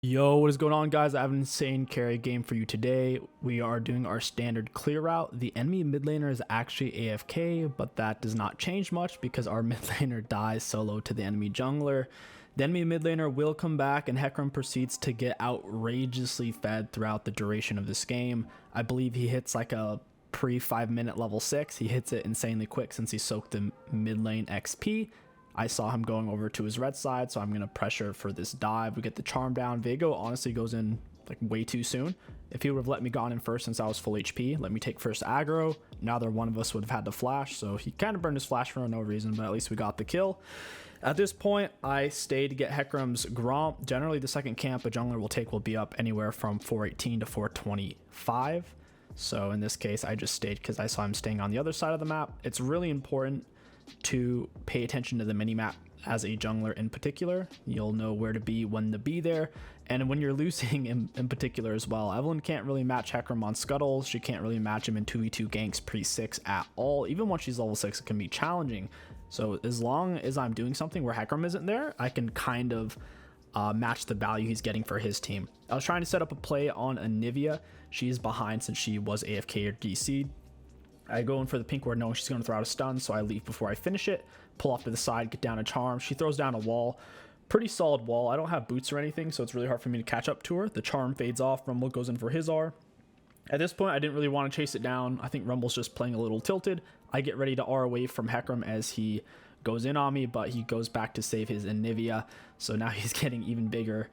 Yo, what is going on, guys? I have an insane carry game for you today. We are doing our standard clear route. The enemy mid laner is actually AFK, but that does not change much because our mid laner dies solo to the enemy jungler. The enemy mid laner will come back, and 𝐒𝐿𝐿 proceeds to get outrageously fed throughout the duration of this game. I believe he hits like a pre 5-minute level 6. He hits it insanely quick since he soaked the mid lane XP. I saw him going over to his red side, so I'm going to pressure for this dive. We get the charm down. Viego honestly goes in like way too soon. If he would have let me gone in first since I was full HP, let me take first aggro, neither one of us would have had to flash, so he kind of burned his flash for no reason, but at least we got the kill. At this point, I stayed to get 𝐒𝐿𝐿's Gromp. Generally, the second camp a jungler will be up anywhere from 418 to 425. So in this case, I just stayed because I saw him staying on the other side of the map. It's really important to pay attention to the minimap as a jungler in particular. You'll know where to be, when to be there, and when you're losing in particular as well. Evelynn can't really match 𝐒𝐿𝐿 on scuttles. She can't really match him in 2v2 ganks pre-6 at all. Even once she's level 6, it can be challenging. So as long as I'm doing something where 𝐒𝐿𝐿 isn't there, I can kind of match the value he's getting for his team. I was trying to set up a play on Anivia. She's behind since she was AFK or DC'd. I go in for the pink ward knowing she's going to throw out a stun, so I leave before I finish it, pull off to the side, get down a charm. She throws down a wall, pretty solid wall. I don't have boots or anything, so it's really hard for me to catch up to her. The charm fades off, Rumble goes in for his R. At this point, I didn't really want to chase it down. I think Rumble's just playing a little tilted. I get ready to R away from 𝐒𝐿𝐿 as he goes in on me, but he goes back to save his Anivia, so now he's getting even bigger,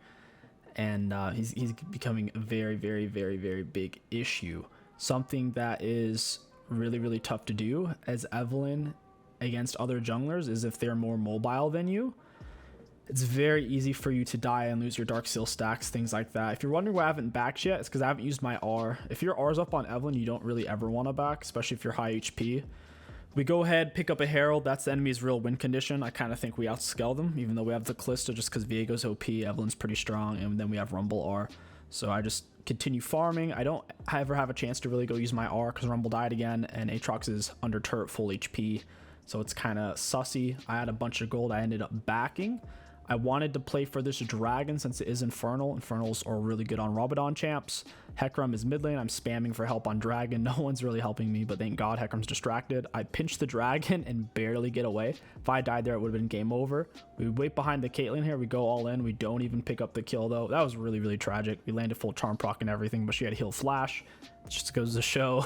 and he's becoming a very, very, very, very big issue. Something that is really tough to do as Evelynn against other junglers is if they're more mobile than you. It's very easy for you to die and lose your Dark Seal stacks, things like that. If you're wondering why I haven't backed yet, it's because I haven't used my R. If your R's up on Evelynn, you don't really ever want to back, especially if you're high HP. We go ahead, pick up a Herald. That's the enemy's real win condition. I kind of think we outscale them, even though we have the Kalista just because Viego's OP, Evelyn's pretty strong, and then we have Rumble R. So I just continue farming. I don't ever have a chance to really go use my R because Rumble died again, and Aatrox is under turret full HP, so it's kind of sussy. I had a bunch of gold I ended up backing. I wanted to play for this dragon since it is Infernal. Infernals are really good on Rabadon champs. 𝐒𝐿𝐿 is mid lane. I'm spamming for help on dragon. No one's really helping me, but thank God 𝐒𝐿𝐿's distracted. I pinch the dragon and barely get away. If I died there, it would have been game over. We wait behind the Caitlyn here. We go all in. We don't even pick up the kill, though. That was really tragic. We landed full charm proc and everything, but she had heal flash. It just goes to show,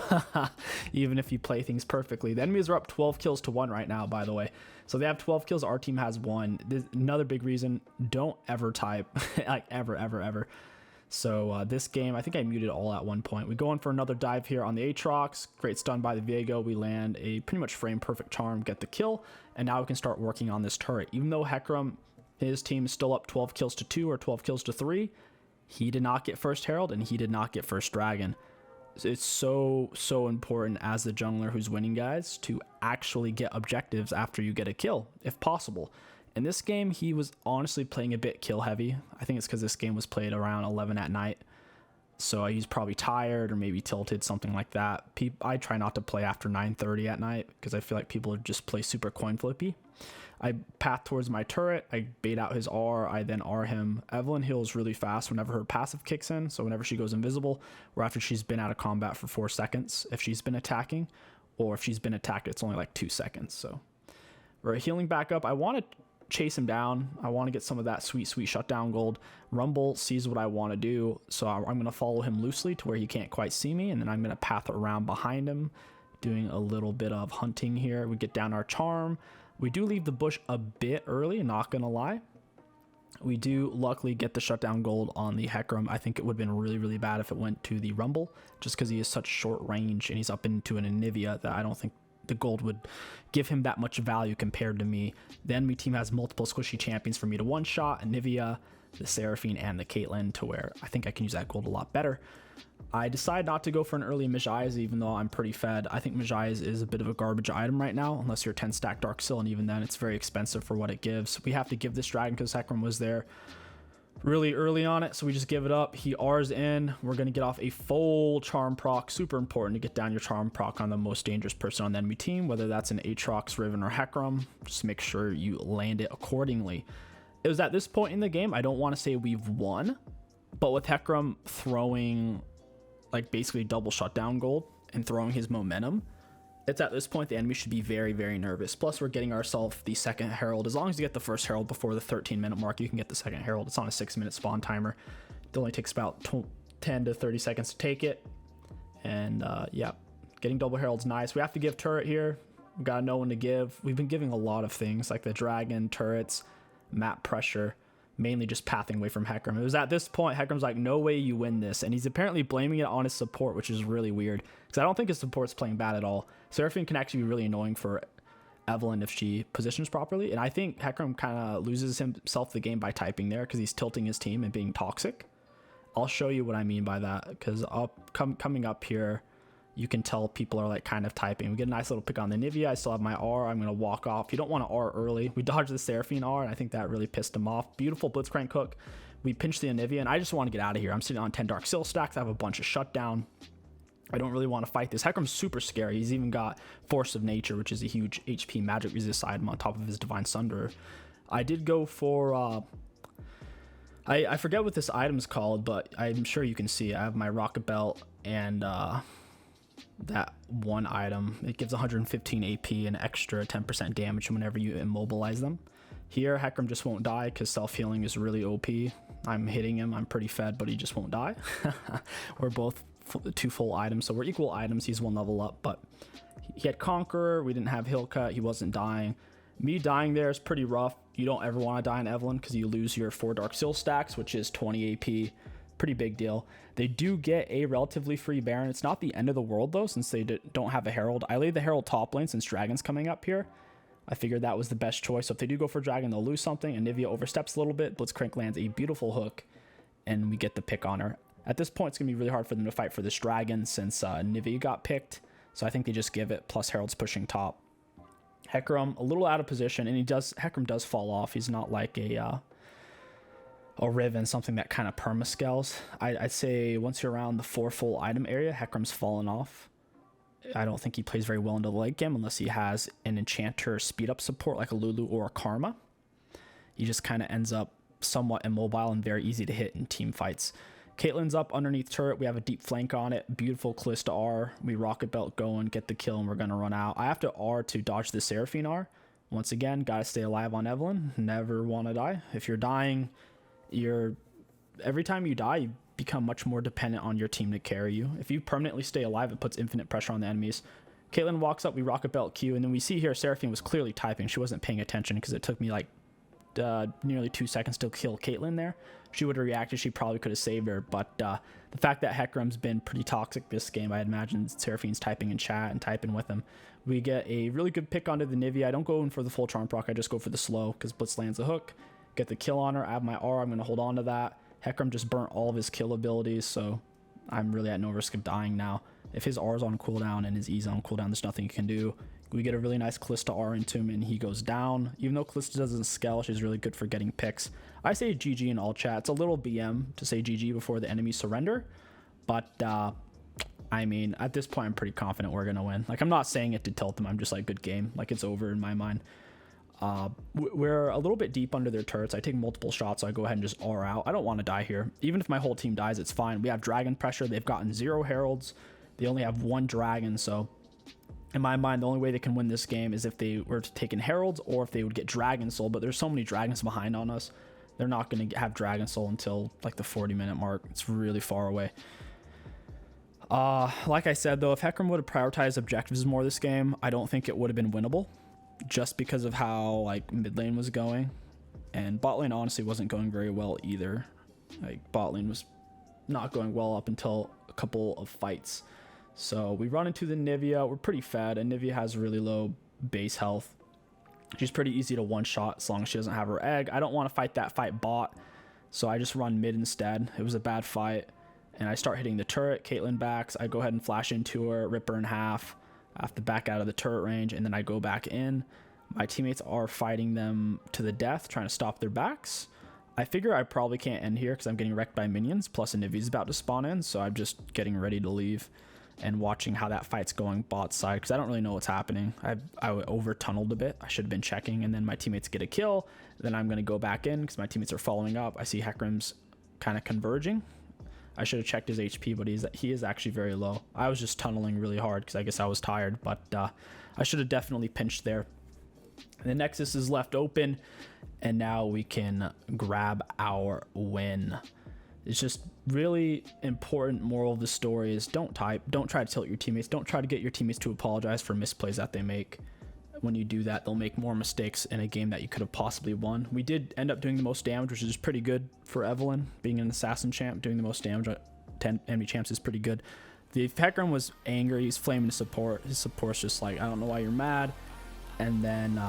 even if you play things perfectly. The enemies are up 12 kills to 1 right now, by the way. So they have 12 kills. Our team has 1. There's another big reason. Don't ever type, like ever. So this game, I think I muted all at one point. We go in for another dive here on the Aatrox. Great stun by the Viego. We land a pretty much frame perfect charm, get the kill, and now we can start working on this turret. Even though 𝐒𝐿𝐿, his team is still up 12 kills to 2 or 12 kills to 3, he did not get first Herald and he did not get first Dragon. It's so important as the jungler who's winning, guys, to actually get objectives after you get a kill, if possible. In this game, he was honestly playing a bit kill heavy. I think it's because this game was played around 11 at night, so he's probably tired or maybe tilted, something like that. I try not to play after 9:30 at night because I feel like people just play super coin flippy. I path towards my turret, I bait out his R, I then R him. Evelynn heals really fast whenever her passive kicks in, so whenever she goes invisible, or after she's been out of combat for 4 seconds, if she's been attacking, or if she's been attacked, it's only like 2 seconds. So we're healing back up. I want to chase him down. I want to get some of that sweet shutdown gold. Rumble sees what I want to do, so I'm going to follow him loosely to where he can't quite see me, and then I'm going to path around behind him, doing a little bit of hunting here. We get down our charm. We do leave the bush a bit early, not gonna lie. We do luckily get the shutdown gold on the 𝐒𝐿𝐿. I think it would have been really bad if it went to the Rumble, just because he is such short range and he's up into an Anivia that I don't think the gold would give him that much value compared to me. The enemy team has multiple squishy champions for me to one-shot, Anivia, the Seraphine, and the Caitlyn, to where I think I can use that gold a lot better. I decide not to go for an early Mejai's, even though I'm pretty fed. I think Mejai's is a bit of a garbage item right now, unless you're 10 stack Dark Seal, and even then it's very expensive for what it gives. We have to give this dragon because 𝐒𝐿𝐿 was there really early on it, so we just give it up. He R's in. We're going to get off a full charm proc. Super important to get down your charm proc on the most dangerous person on the enemy team, whether that's an Aatrox, Riven, or 𝐒𝐿𝐿. Just make sure you land it accordingly. It was at this point in the game, I don't want to say we've won, But with 𝐒𝐿𝐿 throwing like basically double shutdown gold and throwing his momentum, it's at this point the enemy should be very, very nervous. Plus we're getting ourselves the second herald. As long as you get the first herald before the 13-minute mark, you can get the second herald. It's on a 6-minute spawn timer. It only takes about 10 to 30 seconds to take it. And yeah, getting double herald's nice. We have to give turret here. We gotta know when to give. We've been giving a lot of things like the dragon, turrets, map pressure, mainly just pathing away from 𝐒𝐿𝐿. It was at this point 𝐒𝐿𝐿's like, no way you win this, and he's apparently blaming it on his support, which is really weird because I don't think his support's playing bad at all. 𝐿𝐿𝐿 can actually be really annoying for Evelynn if she positions properly, and I think 𝐒𝐿𝐿 kind of loses himself the game by typing there because he's tilting his team and being toxic. I'll show you what I mean by that, because coming up here you can tell people are like kind of typing. We get a nice little pick on the 𝐒𝐿𝐿. I still have my R. I'm going to walk off. You don't want to R early. We dodged the 𝐿𝐿𝐿 R, and I think that really pissed him off. Beautiful 𝐿𝐿𝐿. We pinched the 𝐒𝐿𝐿𝐿, and I just want to get out of here. I'm sitting on 10 Dark Seal stacks. I have a bunch of shutdown. I don't really want to fight this. 𝐒𝐿𝐿𝐿's super scary. He's even got Force of Nature, which is a huge HP magic resist item on top of his Divine Sunder. I did go for... I forget what this item's called, but I'm sure you can see. I have my Rocket Belt and... that one item. It gives 115 AP and extra 10% damage whenever you immobilize them. Here 𝐒𝐿𝐿 just won't die because self-healing is really OP. I'm hitting him, I'm pretty fed, but he just won't die. We're both 2 full items, so we're equal items. He's 1 level up, but he had Conqueror. We didn't have Hill Cut. He wasn't dying. Me dying there is pretty rough. You don't ever want to die in Evelynn because you lose your 4 Dark Seal stacks, which is 20 AP. Pretty big deal. They do get a relatively free Baron. It's not the end of the world though, since they don't have a Herald. I laid the Herald top lane since Dragon's coming up here. I figured that was the best choice. So if they do go for Dragon, they'll lose something, and 𝐒𝐿𝐿 oversteps a little bit. 𝐿𝐿𝐿 lands a beautiful hook, and we get the pick on her. At this point, it's going to be really hard for them to fight for this Dragon since 𝐒𝐿𝐿𝐿 got picked. So I think they just give it, plus Herald's pushing top. 𝐒𝐿𝐿𝐿, a little out of position, and 𝐒𝐿𝐿𝐿 does fall off. He's not like a Riven, something that kind of permascales. I'd say once you're around the 4 full item area, 𝐒𝐿𝐿𝐿's fallen off. I don't think he plays very well into the late game unless he has an enchanter speed up support like a Lulu or a Karma. He just kind of ends up somewhat immobile and very easy to hit in team fights. Caitlyn's up underneath turret. We have a deep flank on it. Beautiful 𝐿𝐿𝐿 R. We Rocket Belt going, get the kill, and we're going to run out. I have to R to dodge the Seraphine R. Once again, got to stay alive on Evelynn. Never want to die. If you're dying... every time you die, you become much more dependent on your team to carry you. If you permanently stay alive, it puts infinite pressure on the enemies. Caitlynn walks up, we Rocket Belt Q, and then we see here Seraphine was clearly typing. She wasn't paying attention because it took me like nearly 2 seconds to kill Caitlynn there. She would have reacted, she probably could have saved her, but the fact that 𝐒𝐿𝐿𝐿's been pretty toxic this game, I imagine Seraphine's typing in chat and typing with him. We get a really good pick onto the 𝐒𝐿𝐿𝐿. I don't go in for the full charm proc, I just go for the slow because Blitz lands a hook. Get the kill on her. I have my R. I'm going to hold on to that. 𝐒𝐿𝐿𝐿 just burnt all of his kill abilities, so I'm really at no risk of dying now. If his R is on cooldown and his E is on cooldown, there's nothing you can do. We get a really nice 𝐿𝐿𝐿 R into him, and he goes down. Even though 𝐿𝐿𝐿𝐿 doesn't scale, she's really good for getting picks. I say GG in all chat. It's a little BM to say GG before the enemy surrender, but I mean, at this point, I'm pretty confident we're going to win. Like, I'm not saying it to tilt them. I'm just like, good game. Like, it's over in my mind. We're a little bit deep under their turrets. I take multiple shots, so I go ahead and just R out. I don't want to die here. Even if my whole team dies, it's fine. We have dragon pressure. They've gotten 0 heralds. They only have 1 dragon, so in my mind, the only way they can win this game is if they were to take in heralds or if they would get dragon soul, but there's so many dragons behind on us. They're not going to have dragon soul until like the 40-minute mark. It's really far away. Like I said, though, if 𝐒𝐿𝐿𝐿 would have prioritized objectives more this game, I don't think it would have been winnable. Just because of how like mid lane was going, and bot lane honestly wasn't going very well either. Like bot lane was not going well up until a couple of fights. So we run into the 𝐒𝐿𝐿𝐿. We're pretty fed, and 𝐒𝐿𝐿𝐿 has really low base health. She's pretty easy to one shot as long as she doesn't have her egg. I don't want to fight that fight bot, so I just run mid instead. It was a bad fight, and I start hitting the turret. Caitlynn backs. I go ahead and flash into her, rip her in half. I have to back out of the turret range, and then I go back in. My teammates are fighting them to the death, trying to stop their backs. I figure I probably can't end here because I'm getting wrecked by minions, plus a 𝐒𝐿𝐿𝐿's about to spawn in, so I'm just getting ready to leave and watching how that fight's going bot side because I don't really know what's happening. I over-tunneled a bit. I should have been checking, and then my teammates get a kill. Then I'm going to go back in because my teammates are following up. I see 𝐒𝐿𝐿𝐿's kind of converging. I should have checked his HP, but he is actually very low. I was just tunneling really hard because I guess I was tired, but I should have definitely pinched there. And the Nexus is left open, and now we can grab our win. It's just really important moral of the story is don't try to tilt your teammates. Don't try to get your teammates to apologize for misplays that they make. When you do that, they'll make more mistakes in a game that you could have possibly won. We did end up doing the most damage, which is pretty good for Evelynn. Being an assassin champ, doing the most damage on 10 enemy champs is pretty good. The Hecarim was angry. He's flaming his support. His support's just like, I don't know why you're mad. And then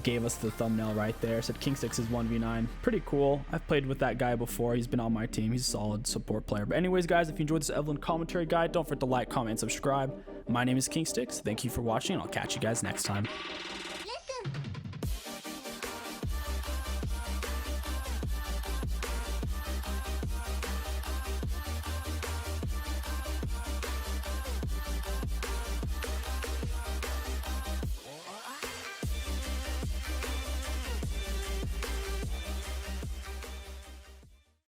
gave us the thumbnail right there. Said KingStix is 1v9. Pretty cool. I've played with that guy before. He's been on my team. He's a solid support player. But anyways, guys, if you enjoyed this Evelynn commentary guide, don't forget to like, comment, and subscribe. My name is KingStix. Thank you for watching, and I'll catch you guys next time.